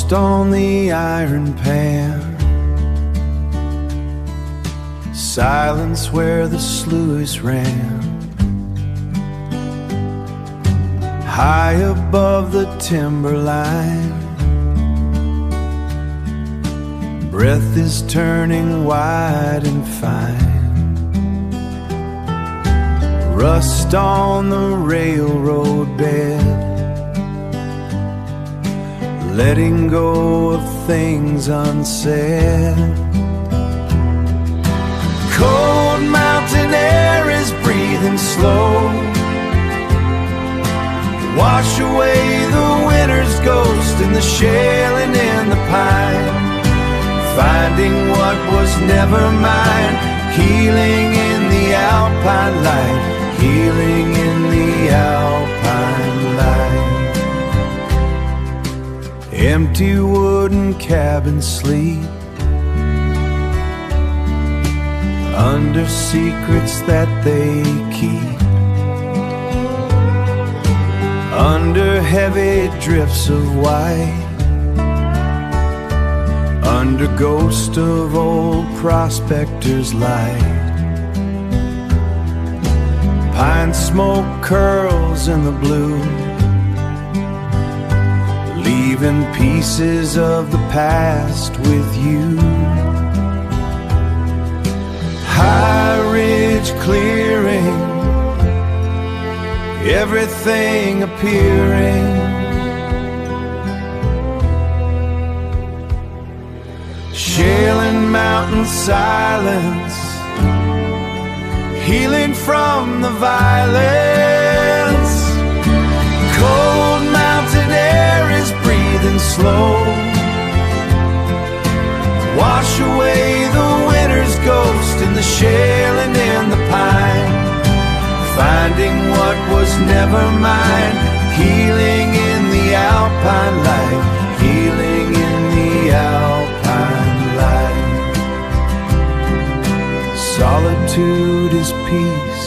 Rust on the iron pan, silence where the sluice ran. High above the timberline, breath is turning wide and fine. Rust on the railroad bed, letting go of things unsaid. Cold mountain air is breathing slow, wash away the winter's ghost in the shale and in the pine. Finding what was never mine, healing in the alpine light, healing in the alpine light. Empty wooden cabins sleep under secrets that they keep, under heavy drifts of white, under ghost of old prospectors' light. Pine smoke curls in the blue, leaving pieces of the past with you. High ridge clearing, everything appearing. Shale and mountain silence, healing from the violence. Cold mountain air is breathing slow, wash away the winter's ghost in the shale and in the pine. Finding what was never mine, healing in the alpine light, healing in the alpine light. Solitude is peace,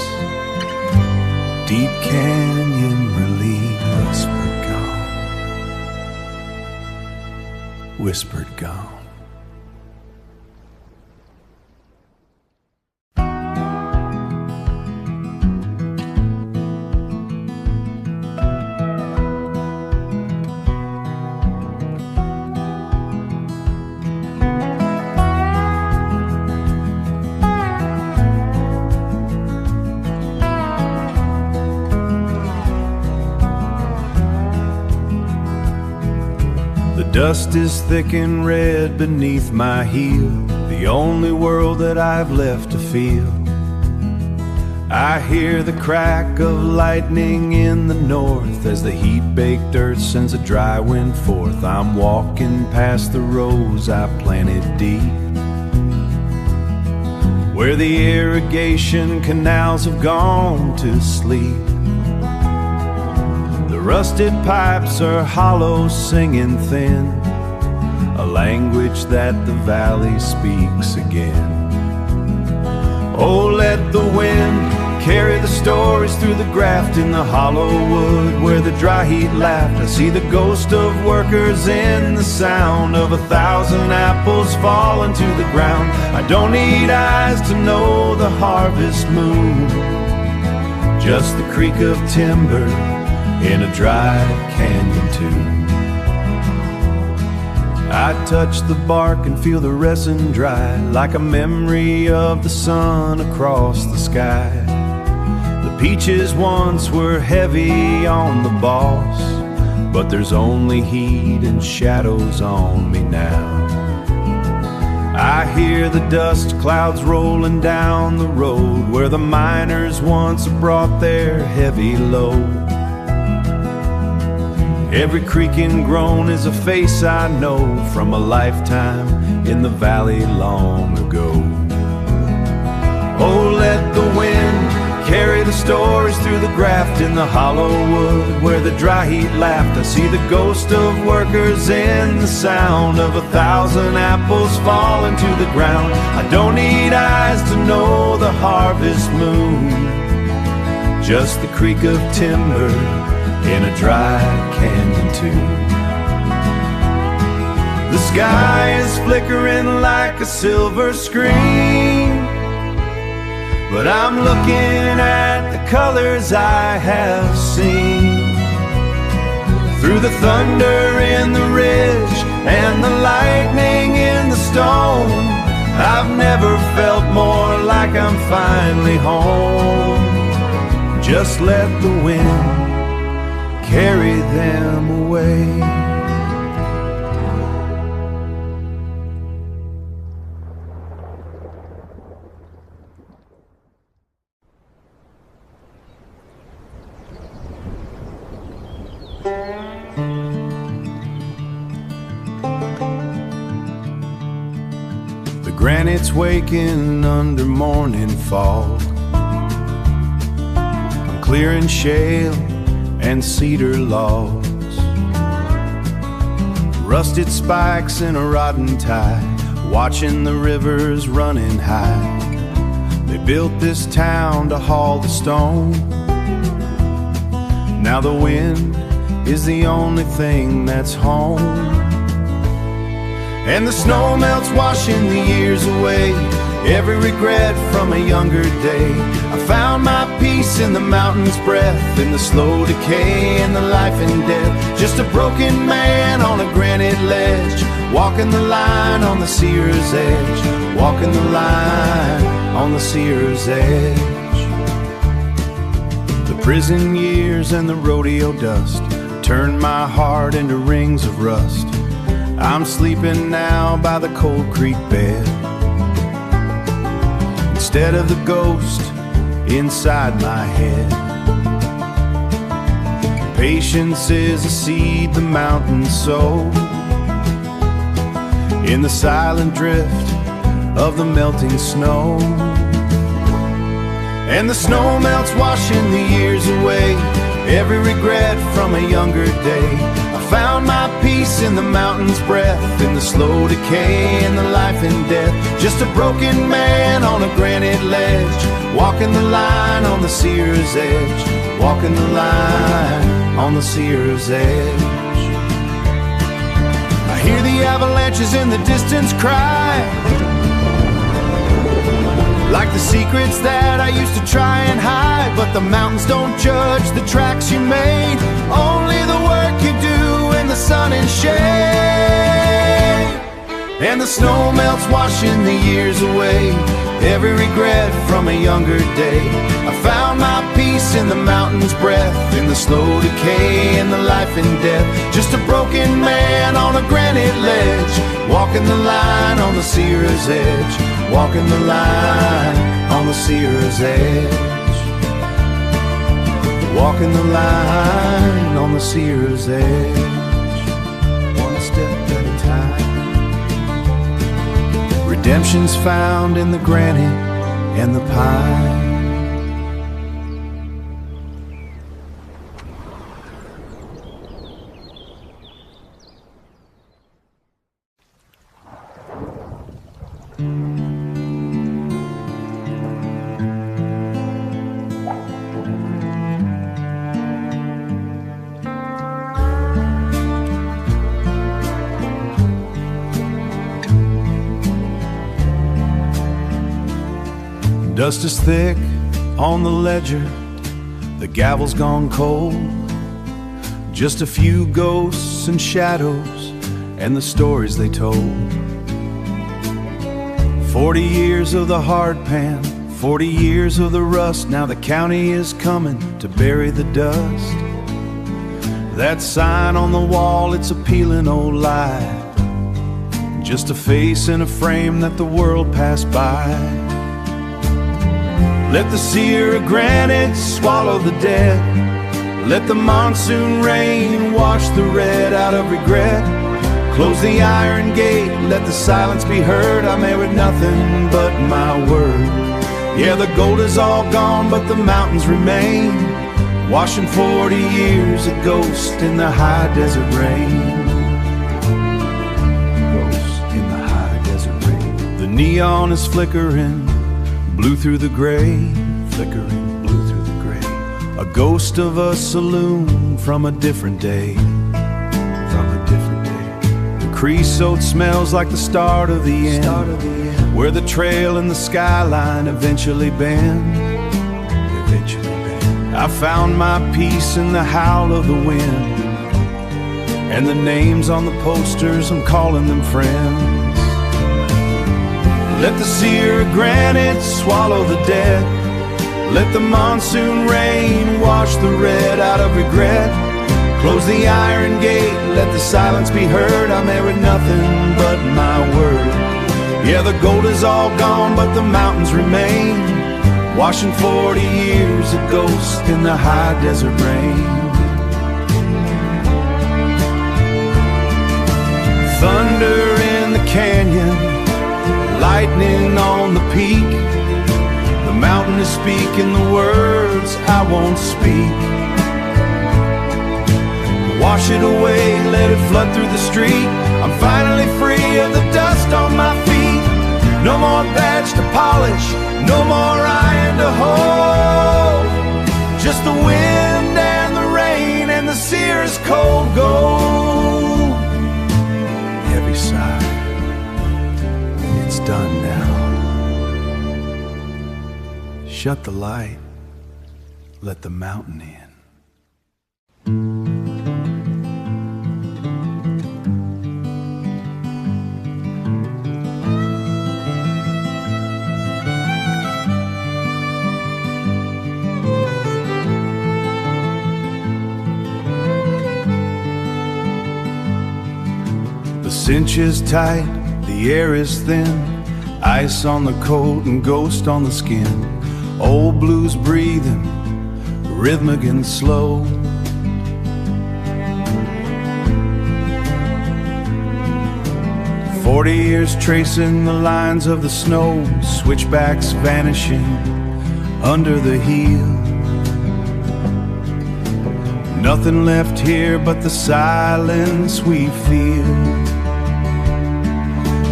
deep canyon relief. Whispered gone, whispered gone. Dust is thick and red beneath my heel, the only world that I've left to feel. I hear the crack of lightning in the north as the heat-baked earth sends a dry wind forth. I'm walking past the rows I planted deep, where the irrigation canals have gone to sleep. The rusted pipes are hollow, singing thin, a language that the valley speaks again. Oh, let the wind carry the stories through the graft in the hollow wood where the dry heat laughed. I see the ghost of workers in the sound of 1,000 apples falling to the ground. I don't need eyes to know the harvest moon, just the creak of timber in a dry canyon tune. I touch the bark and feel the resin dry, like a memory of the sun across the sky. The peaches once were heavy on the boss, but there's only heat and shadows on me now. I hear the dust clouds rolling down the road where the miners once brought their heavy load. Every creak and groan is a face I know from a lifetime in the valley long ago. Oh, let the wind carry the stories through the graft in the hollow wood where the dry heat laughed. I see the ghost of workers in the sound of 1,000 apples falling to the ground. I don't need eyes to know the harvest moon, just the creak of timber in a dry canyon tune. The sky is flickering like a silver screen, but I'm looking at the colors I have seen. Through the thunder in the ridge and the lightning in the stone, I've never felt more like I'm finally home. Just let the wind carry them away. Granite's waking under morning fog. I'm clearing shale and cedar logs, rusted spikes in a rotten tide, watching the rivers running high. They built this town to haul the stone. Now the wind is the only thing that's home. And the snow melts, washing the years away, every regret from a younger day. I found my peace in the mountain's breath, in the slow decay and the life and death. Just a broken man on a granite ledge, walking the line on the seer's edge, walking the line on the seer's edge. The prison years and the rodeo dust turned my heart into rings of rust. I'm sleeping now by the cold creek bed, instead of the ghost inside my head. Patience is a seed the mountains sow, in the silent drift of the melting snow. And the snow melts, washing the years away, every regret from a younger day. I found my peace in the mountain's breath, in the slow decay and the life and death. Just a broken man on a granite ledge, walking the line on the seer's edge, walking the line on the seer's edge. I hear the avalanches in the distance cry, like the secrets that I used to try and hide. But the mountains don't judge the tracks you made, only the work you do in the sun and shade. And the snow melts, washing the years away, every regret from a younger day. I found my peace in the mountain's breath, in the slow decay and the life and death. Just a broken man on a granite ledge, walking the line on the seer's edge, walking the line on the seer's edge, walking the line on the seer's edge, one step at a time. Redemption's found in the granite and the pine. Dust is thick on the ledger, the gavel's gone cold. Just a few ghosts and shadows and the stories they told. 40 years of the hard pan, 40 years of the rust. Now the county is coming to bury the dust. That sign on the wall, it's a peeling old lie, just a face in a frame that the world passed by. Let the seer of granite swallow the dead. Let the monsoon rain wash the red out of regret. Close the iron gate, let the silence be heard. I'm here with nothing but my word. Yeah, the gold is all gone, but the mountains remain, washing 40 years a ghost in the high desert rain. Ghost in the high desert rain. The neon is flickering, blue through the gray, flickering, blue through the gray. A ghost of a saloon from a different day, from a different day. The Creosote smells like the start of the end, where the trail and the skyline eventually bend. I found my peace in the howl of the wind, and the names on the posters, I'm calling them friends. Let the sear of granite swallow the dead. Let the monsoon rain wash the red out of regret. Close the iron gate, let the silence be heard. I'm there with nothing but my word. Yeah, the gold is all gone, but the mountains remain, washing 40 years of ghost in the high desert rain. Thunder in the canyon, lightning on the peak. The mountain is speaking the words I won't speak. Wash it away, let it flood through the street. I'm finally free of the dust on my feet. No more badge to polish, no more iron to hold. Just the wind and the rain and the sear's cold gold. Heavy sigh, it's done now. Shut the light, let the mountain in. The cinch is tight, the air is thin, ice on the coat and ghost on the skin. Old blues breathing, rhythmic and slow. "40 years tracing the lines of the snow, switchbacks vanishing under the heel. Nothing left here but the silence we feel.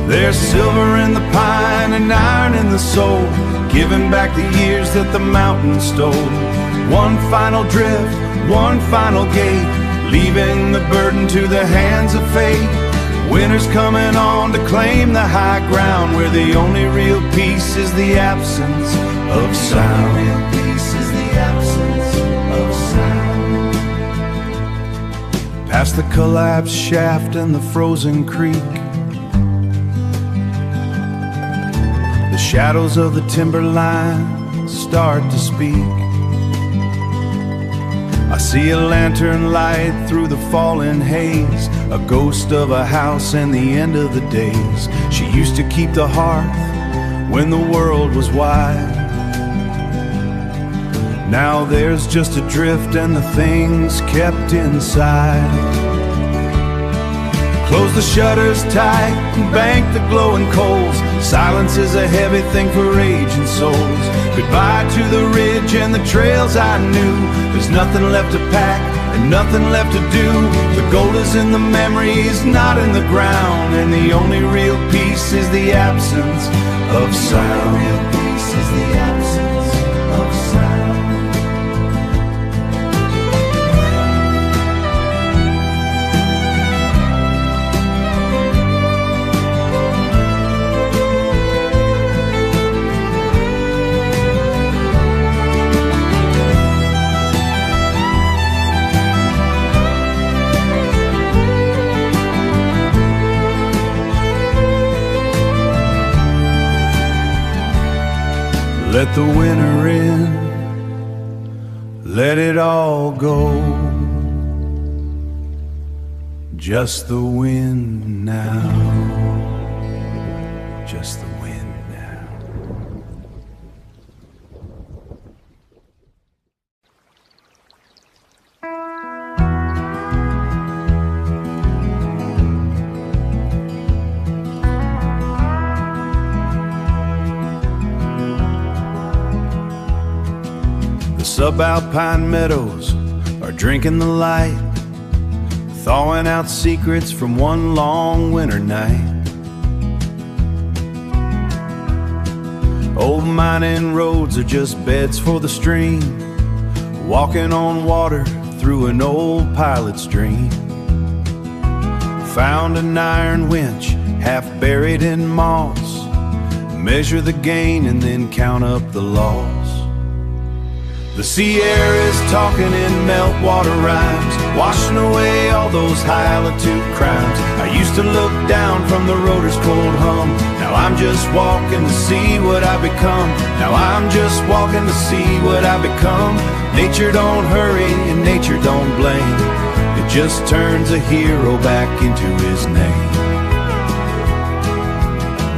There's silver in the pine and iron in the soul, giving back the years that the mountain stole. One final drift, one final gate, leaving the burden to the hands of fate. Winter's coming on to claim the high ground, where the only real peace is the absence of sound. Real peace is the absence of sound. Past the collapsed shaft and the frozen creek, the shadows of the timberline start to speak. I see a lantern light through the falling haze, a ghost of a house and the end of the days. She used to keep the hearth when the world was wide. Now there's just a drift and the things kept inside. Close the shutters tight and bank the glowing coals. Silence is a heavy thing for aging souls. Goodbye to the ridge and the trails I knew. There's nothing left to pack and nothing left to do. The gold is in the memories, not in the ground. And the only real peace is the absence of sound. Real peace is the absence of sound. Let the winter in, let it all go. Just the wind now, just the wind now. Subalpine meadows are drinking the light, thawing out secrets from one long winter night. Old mining roads are just beds for the stream, walking on water through an old pilot's dream. Found an iron winch, half buried in moss. Measure the gain and then count up the loss. The sea air is talking in meltwater rhymes, washing away all those high altitude crimes. I used to look down from the rotor's cold hum. Now I'm just walking to see what I become. Now I'm just walking to see what I become. Nature don't hurry and nature don't blame. It just turns a hero back into his name.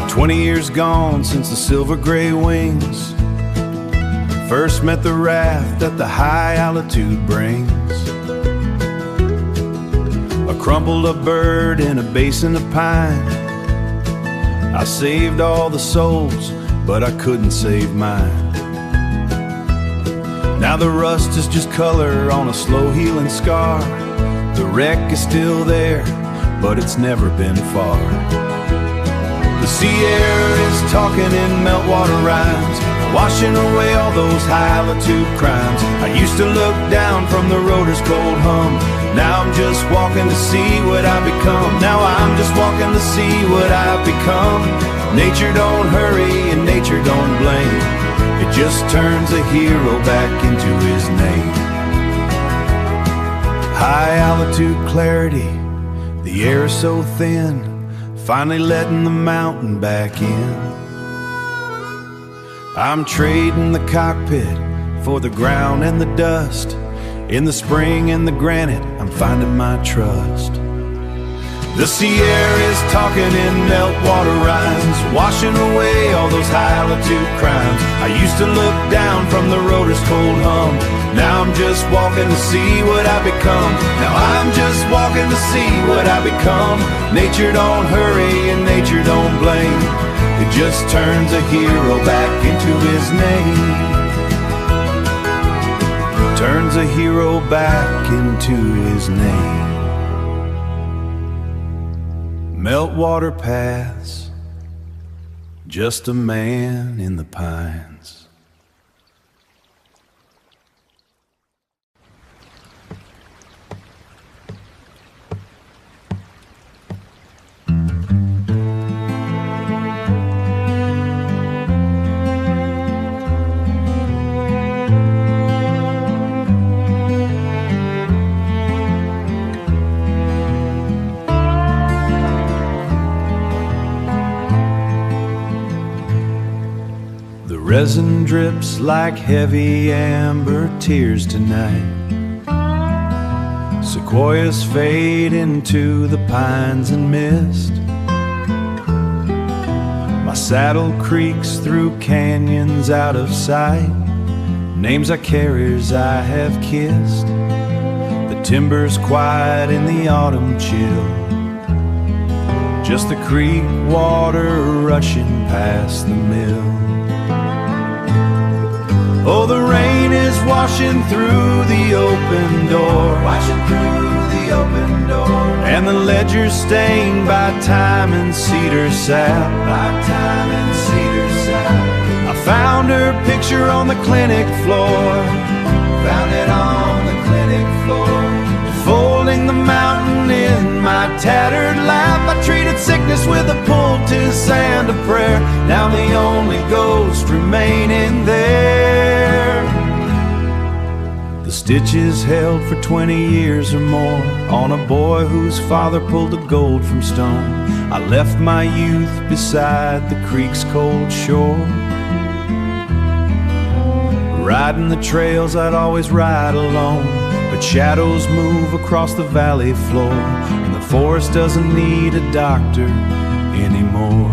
20 years gone since the silver gray wings first met the wrath that the high altitude brings. I crumpled a bird in a basin of pine. I saved all the souls, but I couldn't save mine. Now the rust is just color on a slow healing scar. The wreck is still there, but it's never been far. The sea air is talking in meltwater rhymes, washing away all those high altitude crimes. I used to look down from the rotor's cold hum. Now I'm just walking to see what I become. Now I'm just walking to see what I've become. Nature don't hurry and nature don't blame. It just turns a hero back into his name. High altitude clarity, the air is so thin, finally letting the mountain back in. I'm trading the cockpit for the ground and the dust. In the spring and the granite, I'm finding my trust. The sea air is talking in meltwater rhymes, washing away all those high altitude crimes. I used to look down from the rotor's cold hum. Now I'm just walking to see what I become. Now I'm just walking to see what I become. Nature don't hurry and nature don't blame. It just turns a hero back into his name. Turns a hero back into his name. Meltwater paths, just a man in the pines. Resin drips like heavy amber tears tonight. Sequoias fade into the pines and mist. My saddle creaks through canyons out of sight. Names I carriers I have kissed. The timber's quiet in the autumn chill. Just the creek water rushing past the mill. Oh, the rain is washing through the open door, washing through the open door. And the ledger's stained by time and cedar sap, by time and cedar sap. I found her picture on the clinic floor, found it on the clinic floor. Folding the mountain in my tattered lap, I treated sickness with a poultice and a prayer. Now the only ghost remaining there. The stitches held for 20 years or more on a boy whose father pulled the gold from stone. I left my youth beside the creek's cold shore, riding the trails I'd always ride alone. But shadows move across the valley floor, and the forest doesn't need a doctor anymore.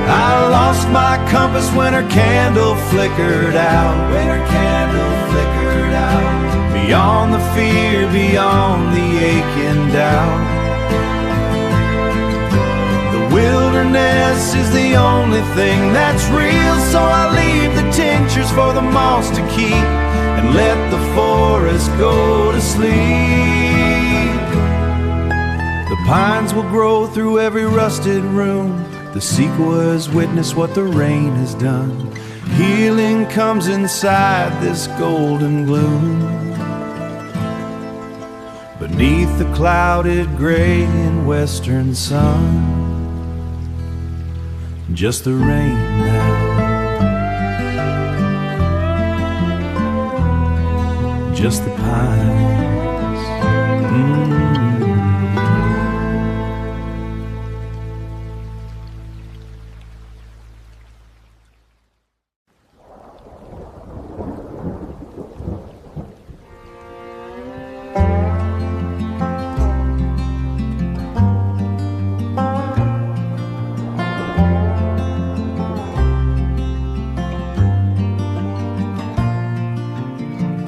I lost my compass when her candle flickered out, when her candle flickered out. Beyond the fear, beyond the aching doubt. The wilderness is the only thing that's real, so I leave the tinctures for the moss to keep, and let the forest go to sleep. The pines will grow through every rusted room. The sequoias witness what the rain has done. Healing comes inside this golden gloom. But beneath the clouded gray and western sun. Just the rain now, just the pines.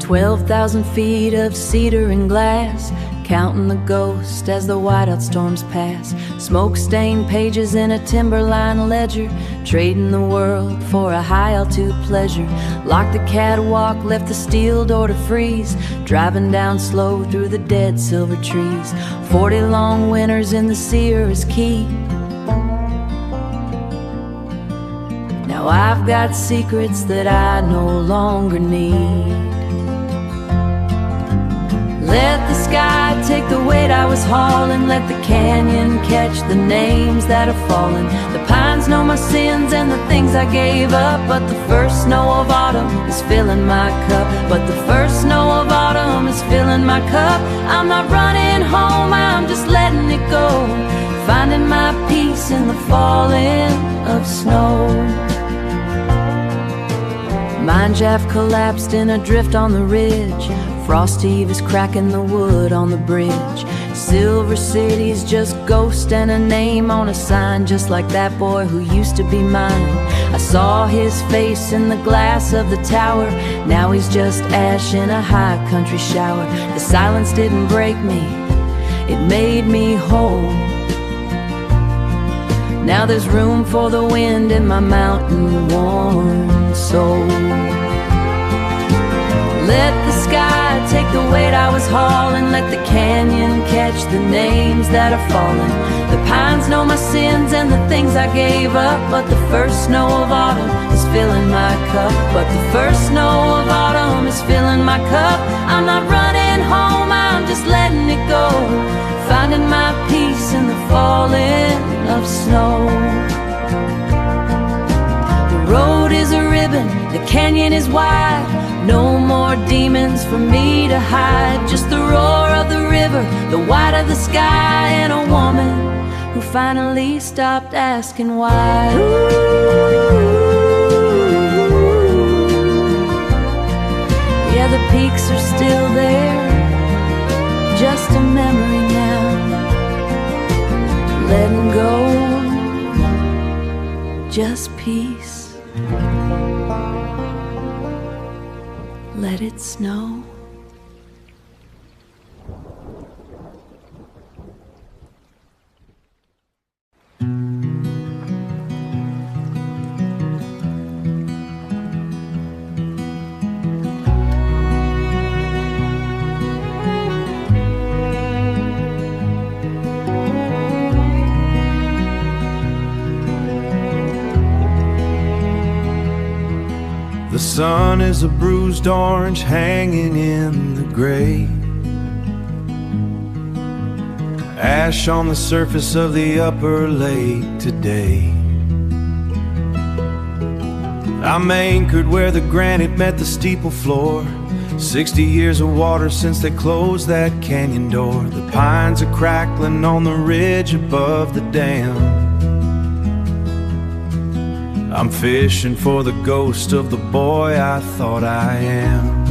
12,000 feet of cedar and glass, counting the ghosts as the whiteout storms pass. Smoke-stained pages in a Timberline Ledger, trading the world for a high-altitude pleasure. Locked the catwalk, left the steel door to freeze, driving down slow through the dead silver trees. 40 long winters in the Sierra's Key. Now I've got secrets that I no longer need. Let the sky take the weight I was hauling, let the canyon catch the names that are falling. The pines know my sins and the things I gave up, but the first snow of autumn is filling my cup. But the first snow of autumn is filling my cup. I'm not running home, I'm just letting it go, finding my peace in the falling of snow. Mine shaft collapsed in a drift on the ridge. Frost heave is cracking the wood on the bridge. Silver City's just ghost and a name on a sign, just like that boy who used to be mine. I saw his face in the glass of the tower. Now he's just ash in a high country shower. The silence didn't break me, it made me whole. Now there's room for the wind in my mountain-worn soul. Let the sky take the weight I was hauling, let the canyon catch the names that are falling. The pines know my sins and the things I gave up, but the first snow of autumn is filling my cup. But the first snow of autumn is filling my cup. I'm not running home, I'm just letting it go, finding my peace in the falling of snow. The road is a ribbon, the canyon is wide. No more demons for me to hide, just the roar of the river, the white of the sky, and a woman who finally stopped asking why. Yeah, the peaks are still there, just a memory now. Letting go, just peace. Let it snow. The sun is a bruised orange hanging in the gray. Ash on the surface of the upper lake today. I'm anchored where the granite met the steeple floor. 60 years of water since they closed that canyon door. The pines are crackling on the ridge above the dam. I'm fishing for the ghost of the boy I thought I am.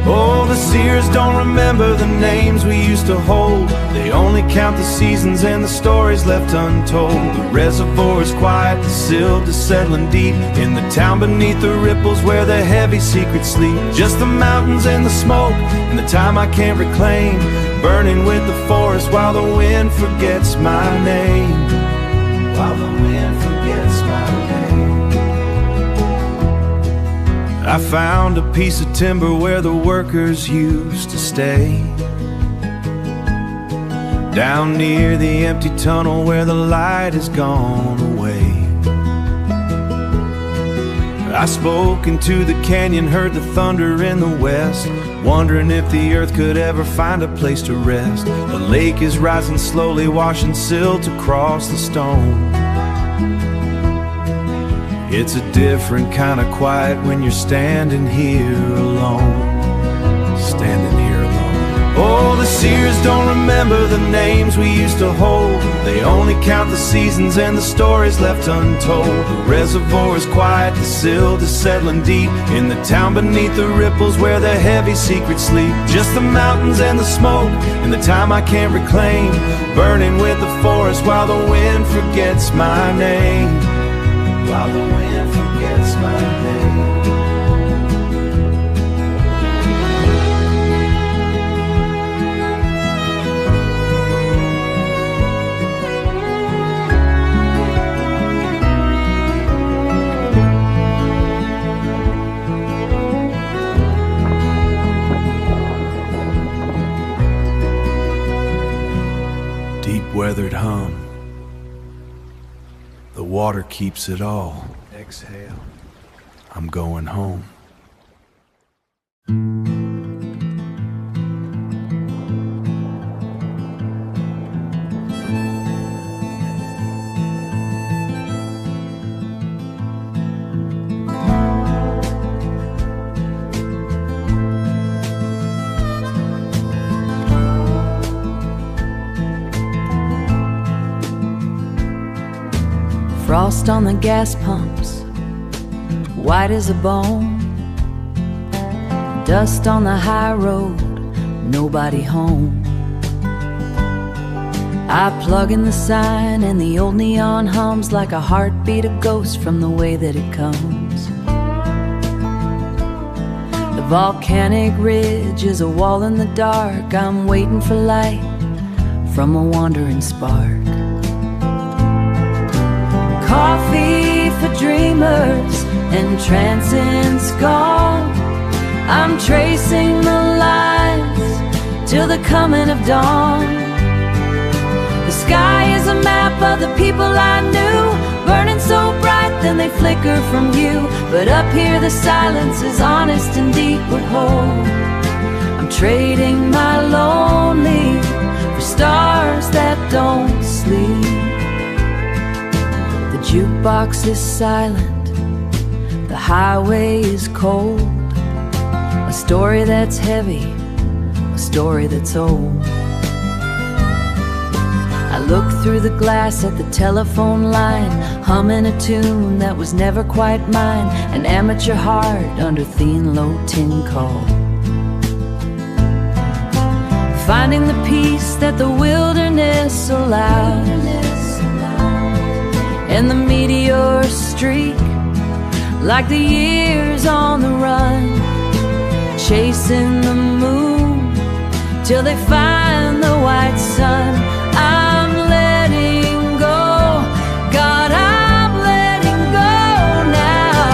Oh, the seers don't remember the names we used to hold. They only count the seasons and the stories left untold. The reservoir is quiet, the silt is settling deep in the town beneath the ripples where the heavy secrets sleep. Just the mountains and the smoke and the time I can't reclaim, burning with the forest while the wind forgets my name. While the wind forgets my name. I found a piece of timber where the workers used to stay, down near the empty tunnel where the light has gone away. I spoke into the canyon, heard the thunder in the west, wondering if the earth could ever find a place to rest. The lake is rising slowly, washing silt across the stone. It's a different kind of quiet when you're standing here alone. Standing here alone. Oh, the seers don't remember the names we used to hold. They only count the seasons and the stories left untold. The reservoir is quiet, the silt is settling deep in the town beneath the ripples where the heavy secrets sleep. Just the mountains and the smoke and the time I can't reclaim, burning with the forest while the wind forgets my name. While the wind forgets my name. Weathered hum. The water keeps it all. Exhale. I'm going home. Frost on the gas pumps, white as a bone. Dust on the high road, nobody home. I plug in the sign and the old neon hums like a heartbeat, a ghost from the way that it comes. The volcanic ridge is a wall in the dark. I'm waiting for light from a wandering spark. Coffee for dreamers, entrancing's gone. I'm tracing the lines till the coming of dawn. The sky is a map of the people I knew, burning so bright then they flicker from view. But up here the silence is honest and deep but whole. I'm trading my lonely for stars that don't sleep. The jukebox is silent, the highway is cold. A story that's heavy, a story that's old. I look through the glass at the telephone line, humming a tune that was never quite mine. An amateur heart under thin low tin call, finding the peace that the wilderness allows. And the meteors streak like the years on the run, chasing the moon till they find the white sun. I'm letting go, God, I'm letting go now.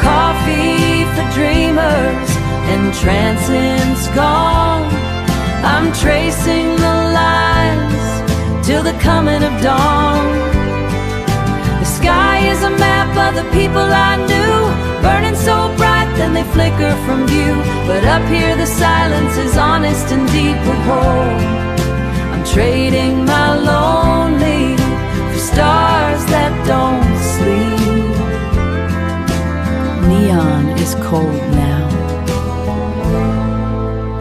Coffee for dreamers, entrancing's gone. I'm tracing the lines till the coming of dawn. The sky is a map of the people I knew, burning so bright then they flicker from view. But up here the silence is honest and deep and whole. I'm trading my lonely for stars that don't sleep. Neon is cold now,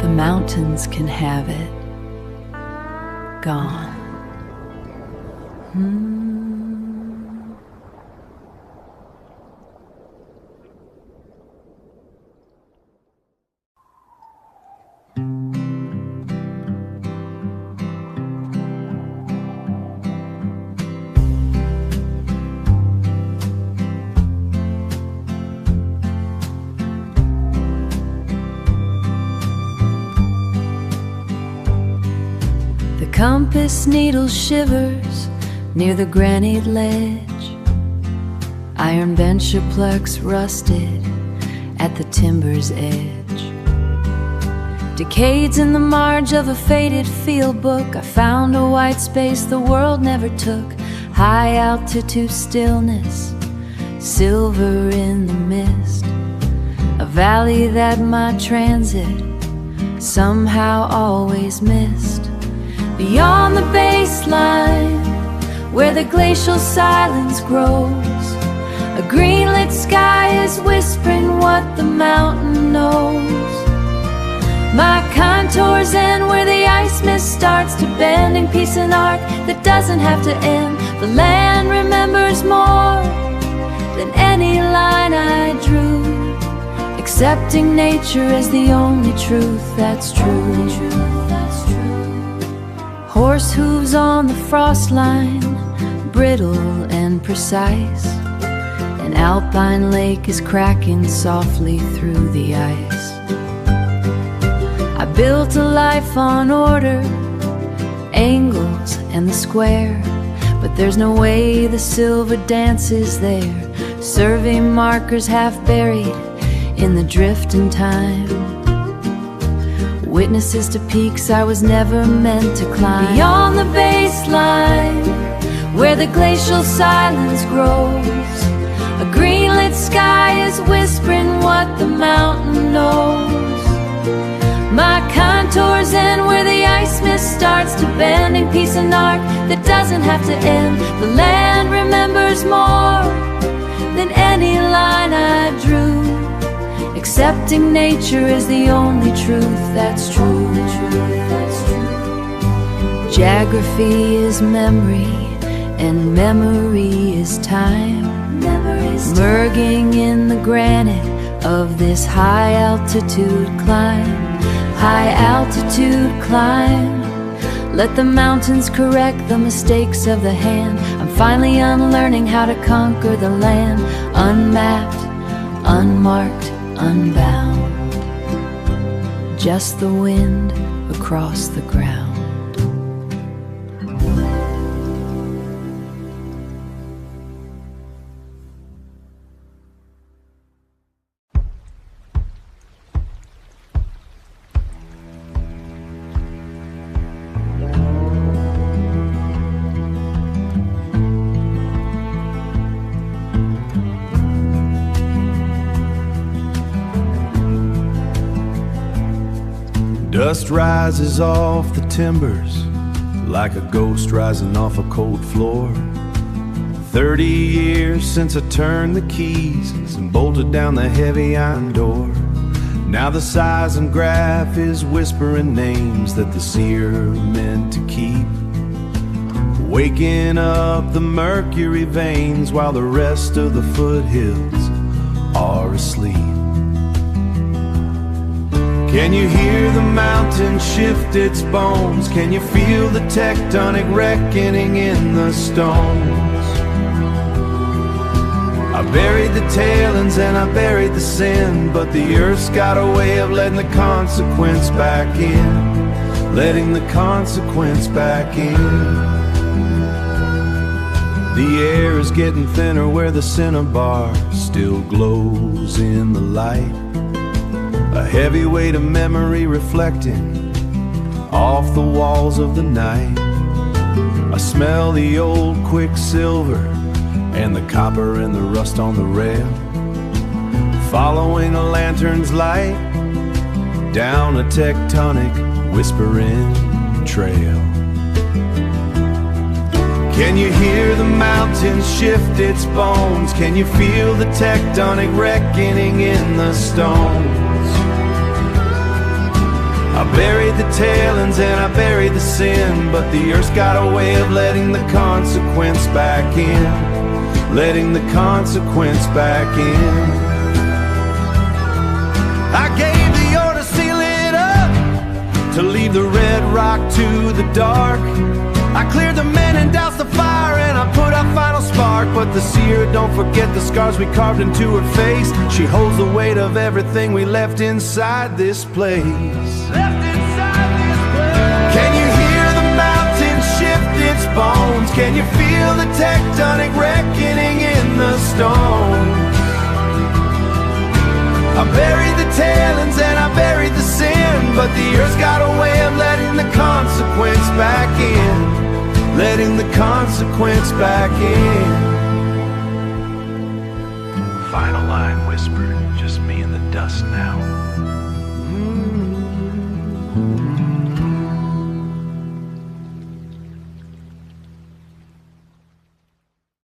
the mountains can have it, gone. Compass needle shivers near the granite ledge. Iron bench plex rusted at the timber's edge. Decades in the marge of a faded field book, I found a white space the world never took. High altitude stillness, silver in the mist. valley that my transit somehow always missed. Beyond the baseline, where the glacial silence grows, a green-lit sky is whispering what the mountain knows. My contours end where the ice mist starts to bend in peace and arc that doesn't have to end. The land remembers more than any line I drew, accepting nature as the only truth that's true. Horse hooves on the frost line, brittle and precise. An alpine lake is cracking softly through the ice. I built a life on order, angles and the square, but there's no way the silver dances there. Survey markers half buried in the drift and time, witnesses to peaks I was never meant to climb. Beyond the baseline, where the glacial silence grows, a green-lit sky is whispering what the mountain knows. My contours end where the ice mist starts to bend in peace and arc that doesn't have to end. The land remembers more than any line I drew, accepting nature as the only truth that's true. Geography is memory, and memory is time, merging in the granite of this high altitude climb. High altitude climb. Let the mountains correct the mistakes of the hand. I'm finally unlearning how to conquer the land, unmapped, unmarked, unbound. Just the wind across the ground. Dust rises off the timbers like a ghost rising off a cold floor. 30 years since I turned the keys and bolted down the heavy iron door. Now the size and graph is whispering names that the seer meant to keep, waking up the mercury veins while the rest of the foothills are asleep. Can you hear the mountain shift its bones? Can you feel the tectonic reckoning in the stones? I buried the tailings and I buried the sin, but the earth's got a way of letting the consequence back in, letting the consequence back in. The air is getting thinner where the cinnabar still glows in the light, a heavy weight of memory reflecting off the walls of the night. I smell the old quicksilver and the copper and the rust on the rail, following a lantern's light down a tectonic whispering trail. Can you hear the mountain shift its bones? Can you feel the tectonic reckoning in the stones? I buried the tailings and I buried the sin, but the earth's got a way of letting the consequence back in, letting the consequence back in. I gave the order, seal it up, to leave the red rock to the dark. I cleared the men and doused the fire, and I put out final spark. But the seer don't forget the scars we carved into her face. She holds the weight of everything we left inside this place. Can you hear the mountain shift its bones? Can you feel the tectonic reckoning in the stones? I buried the tailings and I buried the sin, but the earth's got a way of letting the consequence back in, letting the consequence back in.